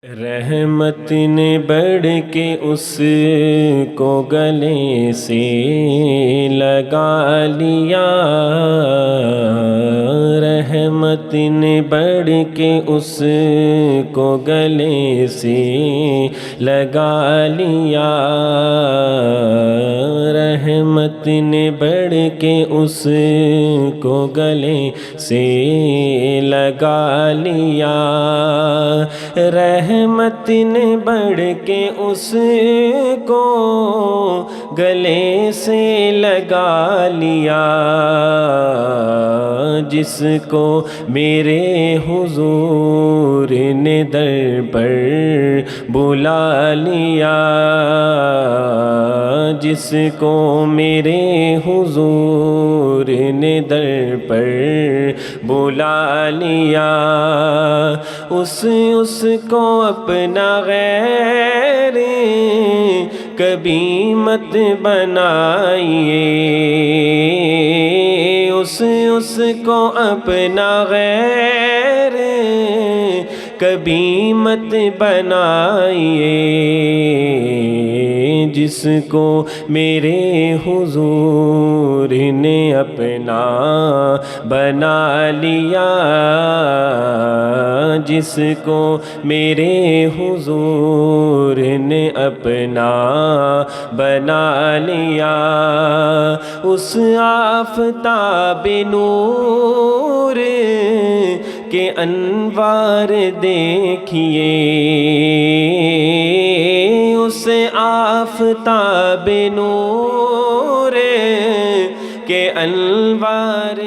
رحمت نے بڑھ کے اس کو گلے سے لگا لیا، رحمت نے بڑھ کے اس کو گلے سے لگا لیا، رحمت نے بڑھ کے اس کو گلے سے لگا لیا، رحمت نے بڑھ کے اس کو گلے سے لگا لیا، جس کو میرے حضور نے در پر بلا لیا، جس کو میرے حضور نے در پر بلا لیا، اس کو اپنا غیر کبھی مت بنائیے، اس کو اپنا غیر کبھی مت بنائیے، جس کو میرے حضور نے اپنا بنا لیا، جس کو میرے حضور نے اپنا بنا لیا، اس آفتاب نور کے انوار دیکھیے، اس آفتاب نور کے انوار